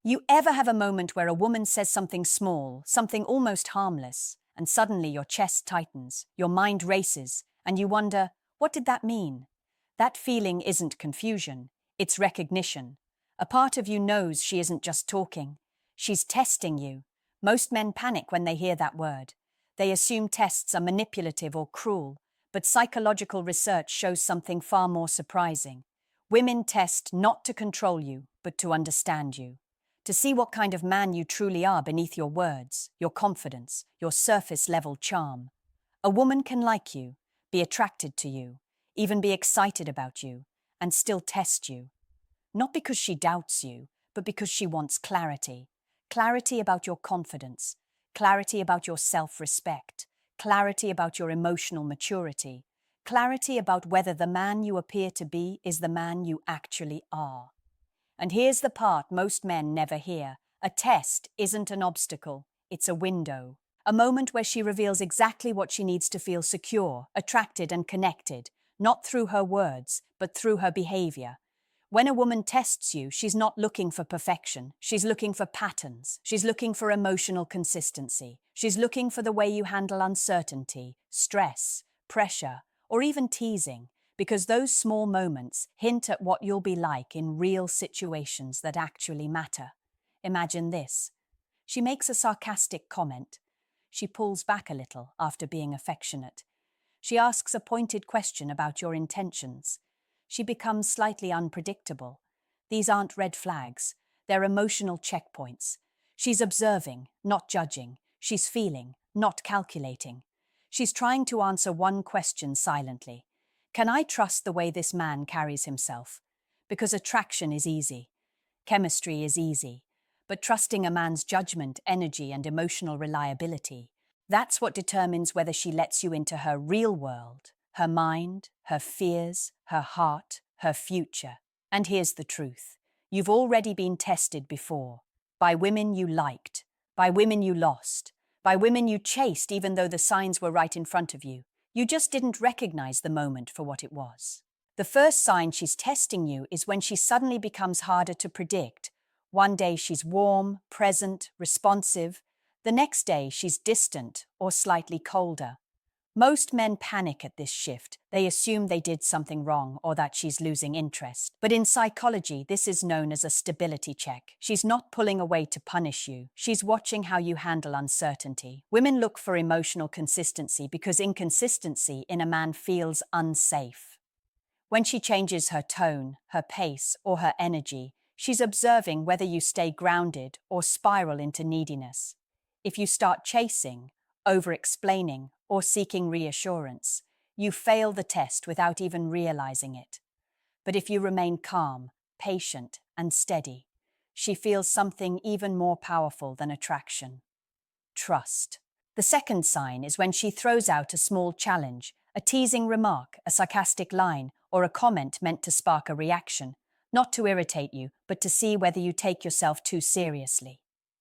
You ever have a moment where a woman says something small, something almost harmless, and suddenly your chest tightens, your mind races, and you wonder, what did that mean? That feeling isn't confusion, it's recognition. A part of you knows she isn't just talking. She's testing you. Most men panic when they hear that word. They assume tests are manipulative or cruel, but psychological research shows something far more surprising. Women test not to control you, but to understand you. To see what kind of man you truly are beneath your words, your confidence, your surface-level charm. A woman can like you, be attracted to you, even be excited about you, and still test you. Not because she doubts you, but because she wants clarity. Clarity about your confidence, clarity about your self-respect, clarity about your emotional maturity, clarity about whether the man you appear to be is the man you actually are. And here's the part most men never hear. A test isn't an obstacle, it's a window. A moment where she reveals exactly what she needs to feel secure, attracted and connected, not through her words, but through her behavior. When a woman tests you, she's not looking for perfection. She's looking for patterns. She's looking for emotional consistency. She's looking for the way you handle uncertainty, stress, pressure, or even teasing, because those small moments hint at what you'll be like in real situations that actually matter. Imagine this. She makes a sarcastic comment. She pulls back a little after being affectionate. She asks a pointed question about your intentions. She becomes slightly unpredictable. These aren't red flags. They're emotional checkpoints. She's observing, not judging. She's feeling, not calculating. She's trying to answer one question silently. Can I trust the way this man carries himself? Because attraction is easy. Chemistry is easy. But trusting a man's judgment, energy, and emotional reliability, that's what determines whether she lets you into her real world, her mind, her fears, her heart, her future. And here's the truth. You've already been tested before. By women you liked. By women you lost. By women you chased even though the signs were right in front of you. You just didn't recognize the moment for what it was. The first sign she's testing you is when she suddenly becomes harder to predict. One day she's warm, present, responsive. The next day she's distant or slightly colder. Most men panic at this shift. They assume they did something wrong or that she's losing interest. But in psychology, this is known as a stability check. She's not pulling away to punish you. She's watching how you handle uncertainty. Women look for emotional consistency because inconsistency in a man feels unsafe. When she changes her tone, her pace, or her energy, she's observing whether you stay grounded or spiral into neediness. If you start chasing, over-explaining, or seeking reassurance, you fail the test without even realizing it. But if you remain calm, patient, and steady, she feels something even more powerful than attraction: trust. The second sign is when she throws out a small challenge, a teasing remark, a sarcastic line, or a comment meant to spark a reaction, not to irritate you, but to see whether you take yourself too seriously.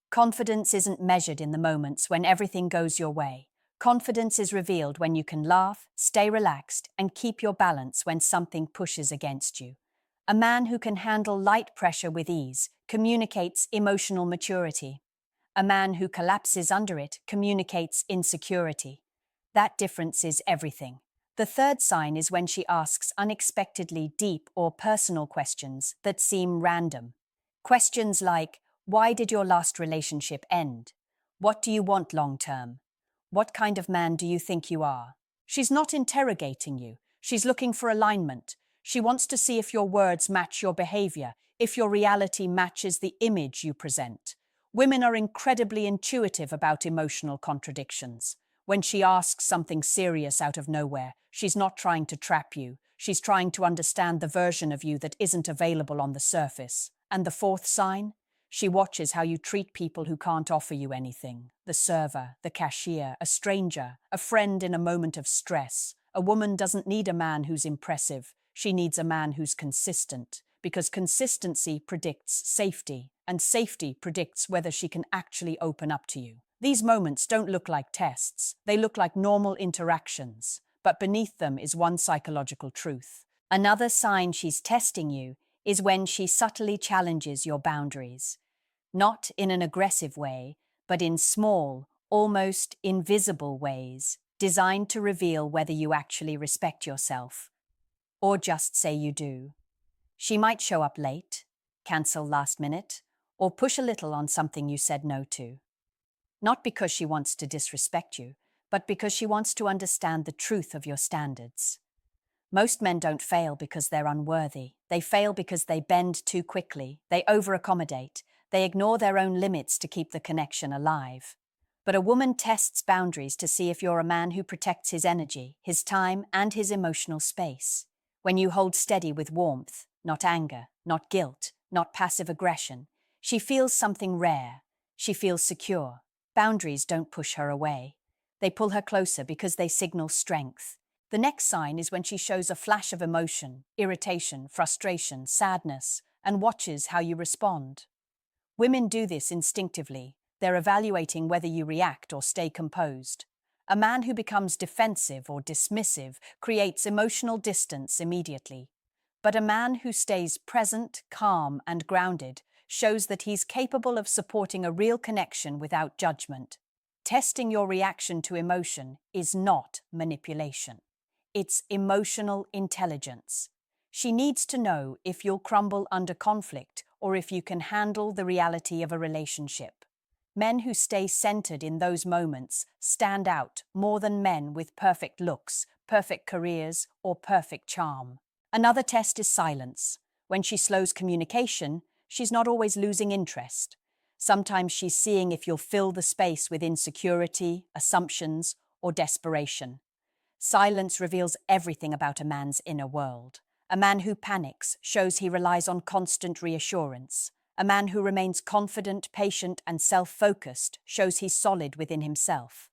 Confidence isn't measured in the moments when everything goes your way. Confidence is revealed when you can laugh, stay relaxed, and keep your balance when something pushes against you. A man who can handle light pressure with ease communicates emotional maturity. A man who collapses under it communicates insecurity. That difference is everything. The third sign is when she asks unexpectedly deep or personal questions that seem random. Questions like, why did your last relationship end? What do you want long term? What kind of man do you think you are? She's not interrogating you. She's looking for alignment. She wants to see if your words match your behavior, if your reality matches the image you present. Women are incredibly intuitive about emotional contradictions. When she asks something serious out of nowhere, she's not trying to trap you. She's trying to understand the version of you that isn't available on the surface. And the fourth sign? She watches how you treat people who can't offer you anything. The server, the cashier, a stranger, a friend in a moment of stress. A woman doesn't need a man who's impressive. She needs a man who's consistent, because consistency predicts safety, and safety predicts whether she can actually open up to you. These moments don't look like tests. They look like normal interactions, but beneath them is one psychological truth. Another sign she's testing you is when she subtly challenges your boundaries. not in an aggressive way, but in small, almost invisible ways, designed to reveal whether you actually respect yourself, or just say you do. She might show up late, cancel last minute, or push a little on something you said no to. Not because she wants to disrespect you, but because she wants to understand the truth of your standards. Most men don't fail because they're unworthy. They fail because they bend too quickly, they over-accommodate, they ignore their own limits to keep the connection alive. But a woman tests boundaries to see if you're a man who protects his energy, his time, and his emotional space. When you hold steady with warmth, not anger, not guilt, not passive aggression, she feels something rare. She feels secure. Boundaries don't push her away. They pull her closer because they signal strength. The next sign is when she shows a flash of emotion, irritation, frustration, sadness, and watches how you respond. Women do this instinctively. They're evaluating whether you react or stay composed. A man who becomes defensive or dismissive creates emotional distance immediately. But a man who stays present, calm, and grounded shows that he's capable of supporting a real connection without judgment. Testing your reaction to emotion is not manipulation. It's emotional intelligence. She needs to know if you'll crumble under conflict or if you can handle the reality of a relationship. Men who stay centered in those moments stand out more than men with perfect looks, perfect careers, or perfect charm. Another test is silence. When she slows communication, she's not always losing interest. Sometimes she's seeing if you'll fill the space with insecurity, assumptions, or desperation. Silence reveals everything about a man's inner world. A man who panics shows he relies on constant reassurance. A man who remains confident, patient, and self-focused shows he's solid within himself.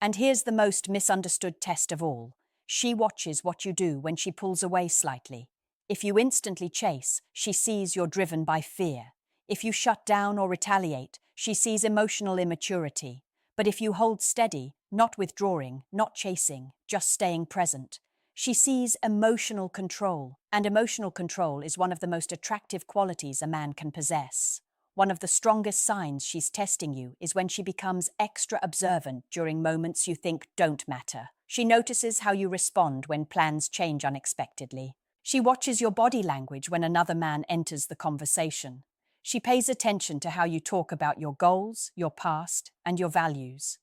And here's the most misunderstood test of all. She watches what you do when she pulls away slightly. If you instantly chase, she sees you're driven by fear. If you shut down or retaliate, she sees emotional immaturity. But if you hold steady, not withdrawing, not chasing, just staying present, she sees emotional control. And emotional control is one of the most attractive qualities a man can possess. One of the strongest signs she's testing you is when she becomes extra observant during moments you think don't matter. She notices how you respond when plans change unexpectedly. She watches your body language when another man enters the conversation. She pays attention to how you talk about your goals, your past, and your values.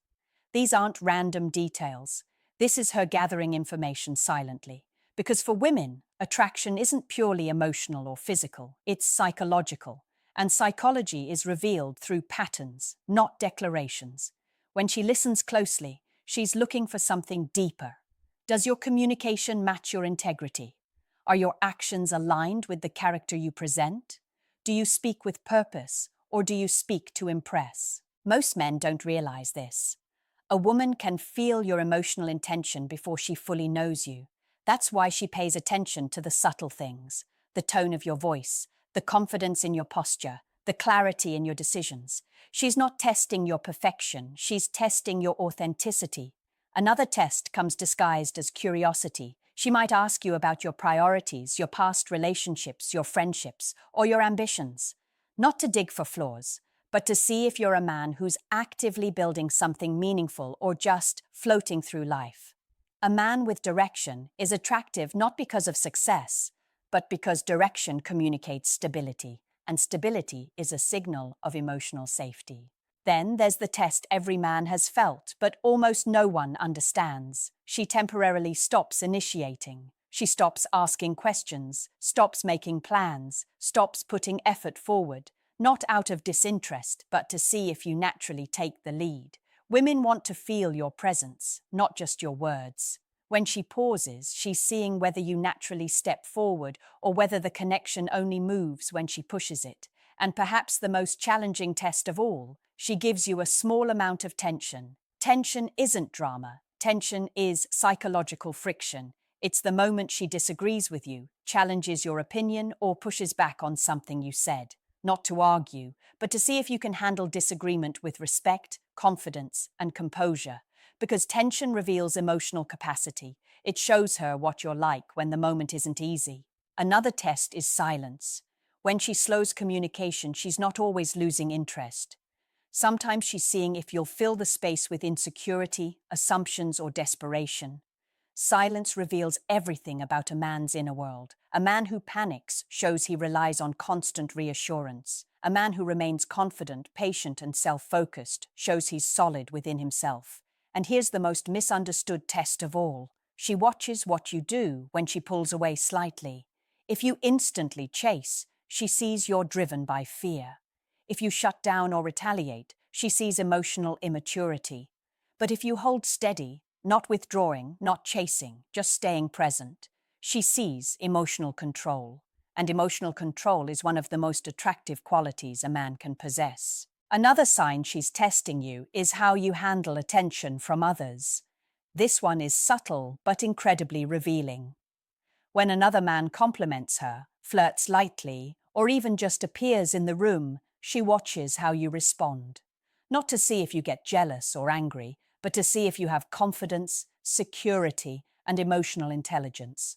These aren't random details. This is her gathering information silently. Because for women, attraction isn't purely emotional or physical, it's psychological. And psychology is revealed through patterns, not declarations. When she listens closely, she's looking for something deeper. Does your communication match your integrity? Are your actions aligned with the character you present? Do you speak with purpose, or do you speak to impress? Most men don't realize this. A woman can feel your emotional intention before she fully knows you. That's why she pays attention to the subtle things, the tone of your voice, the confidence in your posture, the clarity in your decisions. She's not testing your perfection, she's testing your authenticity. Another test comes disguised as curiosity. She might ask you about your priorities, your past relationships, your friendships, or your ambitions. Not to dig for flaws, but to see if you're a man who's actively building something meaningful or just floating through life. A man with direction is attractive not because of success, but because direction communicates stability, and stability is a signal of emotional safety. Then there's the test every man has felt, but almost no one understands. She temporarily stops initiating. She stops asking questions, stops making plans, stops putting effort forward, not out of disinterest, but to see if you naturally take the lead. Women want to feel your presence, not just your words. When she pauses, she's seeing whether you naturally step forward or whether the connection only moves when she pushes it. And perhaps the most challenging test of all, she gives you a small amount of tension. Tension isn't drama. Tension is psychological friction. It's the moment she disagrees with you, challenges your opinion, or pushes back on something you said. Not to argue, but to see if you can handle disagreement with respect, confidence, and composure. Because tension reveals emotional capacity. It shows her what you're like when the moment isn't easy. Another test is silence. When she slows communication, she's not always losing interest. Sometimes she's seeing if you'll fill the space with insecurity, assumptions, or desperation. Silence reveals everything about a man's inner world. A man who panics shows he relies on constant reassurance. A man who remains confident, patient, and self-focused shows he's solid within himself. And here's the most misunderstood test of all. She watches what you do when she pulls away slightly. If you instantly chase, she sees you're driven by fear. If you shut down or retaliate, she sees emotional immaturity. But if you hold steady, not withdrawing, not chasing, just staying present, she sees emotional control. And emotional control is one of the most attractive qualities a man can possess. Another sign she's testing you is how you handle attention from others. This one is subtle but incredibly revealing. When another man compliments her, flirts lightly, or even just appears in the room, she watches how you respond. Not to see if you get jealous or angry, but to see if you have confidence, security, and emotional intelligence.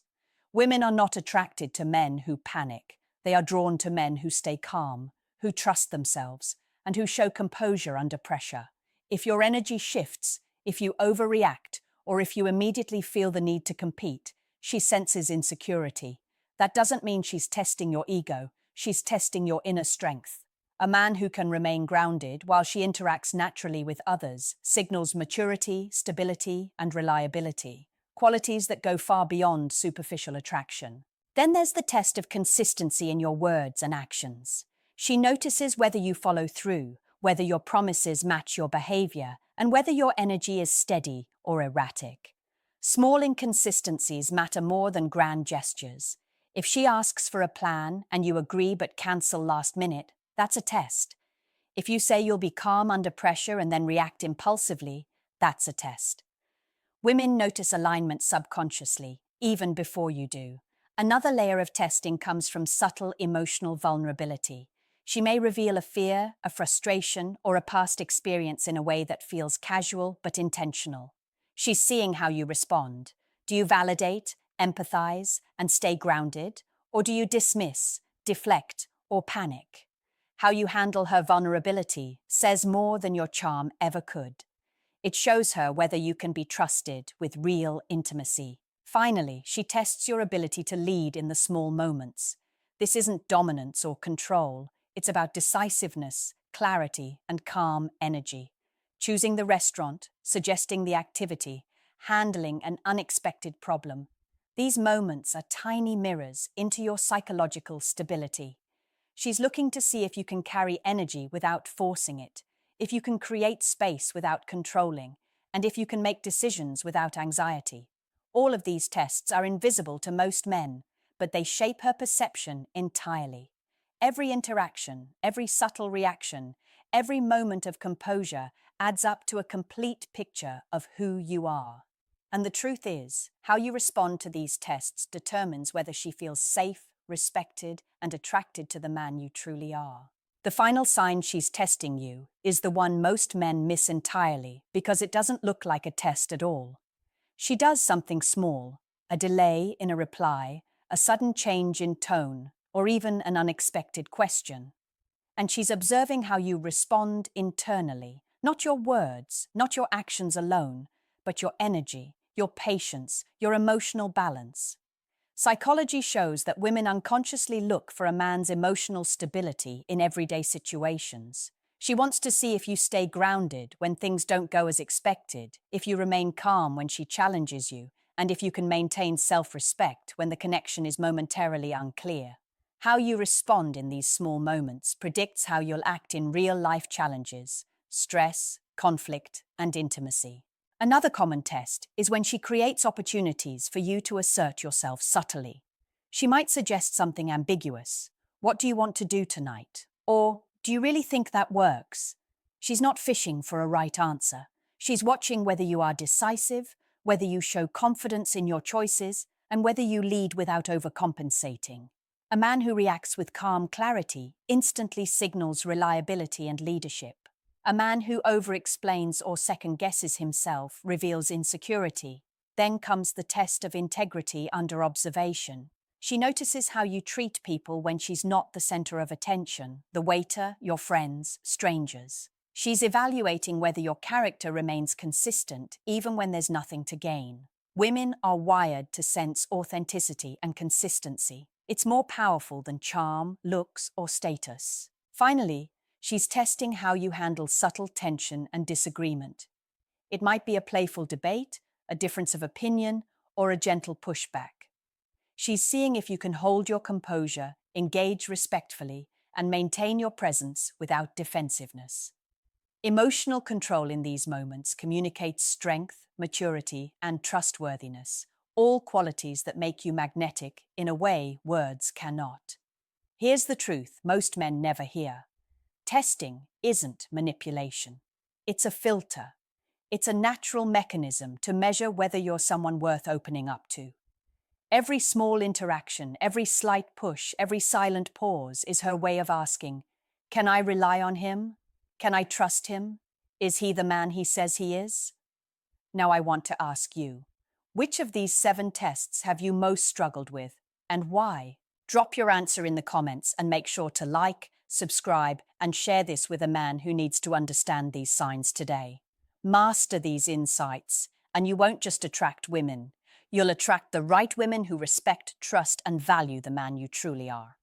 Women are not attracted to men who panic. They are drawn to men who stay calm, who trust themselves, and who show composure under pressure. If your energy shifts, if you overreact, or if you immediately feel the need to compete, she senses insecurity. That doesn't mean she's testing your ego, she's testing your inner strength. A man who can remain grounded while she interacts naturally with others signals maturity, stability, and reliability, qualities that go far beyond superficial attraction. Then there's the test of consistency in your words and actions. She notices whether you follow through, whether your promises match your behavior, and whether your energy is steady or erratic. Small inconsistencies matter more than grand gestures. If she asks for a plan and you agree but cancel last minute, that's a test. If you say you'll be calm under pressure and then react impulsively, that's a test. Women notice alignment subconsciously, even before you do. Another layer of testing comes from subtle emotional vulnerability. She may reveal a fear, a frustration, or a past experience in a way that feels casual but intentional. She's seeing how you respond. Do you validate, empathize, and stay grounded? Or do you dismiss, deflect, or panic? How you handle her vulnerability says more than your charm ever could. It shows her whether you can be trusted with real intimacy. Finally, she tests your ability to lead in the small moments. This isn't dominance or control. It's about decisiveness, clarity, and calm energy. Choosing the restaurant, suggesting the activity, handling an unexpected problem. These moments are tiny mirrors into your psychological stability. She's looking to see if you can carry energy without forcing it, if you can create space without controlling, and if you can make decisions without anxiety. All of these tests are invisible to most men, but they shape her perception entirely. Every interaction, every subtle reaction, every moment of composure adds up to a complete picture of who you are. And the truth is, how you respond to these tests determines whether she feels safe, respected, and attracted to the man you truly are. The final sign she's testing you is the one most men miss entirely because it doesn't look like a test at all. She does something small, a delay in a reply, a sudden change in tone, or even an unexpected question. And she's observing how you respond internally, not your words, not your actions alone, but your energy, your patience, your emotional balance. Psychology shows that women unconsciously look for a man's emotional stability in everyday situations. She wants to see if you stay grounded when things don't go as expected, if you remain calm when she challenges you, and if you can maintain self-respect when the connection is momentarily unclear. How you respond in these small moments predicts how you'll act in real-life challenges, stress, conflict, and intimacy. Another common test is when she creates opportunities for you to assert yourself subtly. She might suggest something ambiguous. What do you want to do tonight? Or, do you really think that works? She's not fishing for a right answer. She's watching whether you are decisive, whether you show confidence in your choices, and whether you lead without overcompensating. A man who reacts with calm clarity instantly signals reliability and leadership. A man who over-explains or second-guesses himself reveals insecurity. Then comes the test of integrity under observation. She notices how you treat people when she's not the center of attention, the waiter, your friends, strangers. She's evaluating whether your character remains consistent even when there's nothing to gain. Women are wired to sense authenticity and consistency. It's more powerful than charm, looks, or status. Finally, she's testing how you handle subtle tension and disagreement. It might be a playful debate, a difference of opinion, or a gentle pushback. She's seeing if you can hold your composure, engage respectfully, and maintain your presence without defensiveness. Emotional control in these moments communicates strength, maturity, and trustworthiness, all qualities that make you magnetic in a way words cannot. Here's the truth most men never hear. Testing isn't manipulation. It's a filter. It's a natural mechanism to measure whether you're someone worth opening up to. Every small interaction, every slight push, every silent pause is her way of asking, can I rely on him? Can I trust him? Is he the man he says he is? Now I want to ask you, which of these 7 tests have you most struggled with, and why? Drop your answer in the comments and make sure to like, subscribe, and share this with a man who needs to understand these signs today. Master these insights, and you won't just attract women. You'll attract the right women who respect, trust, and value the man you truly are.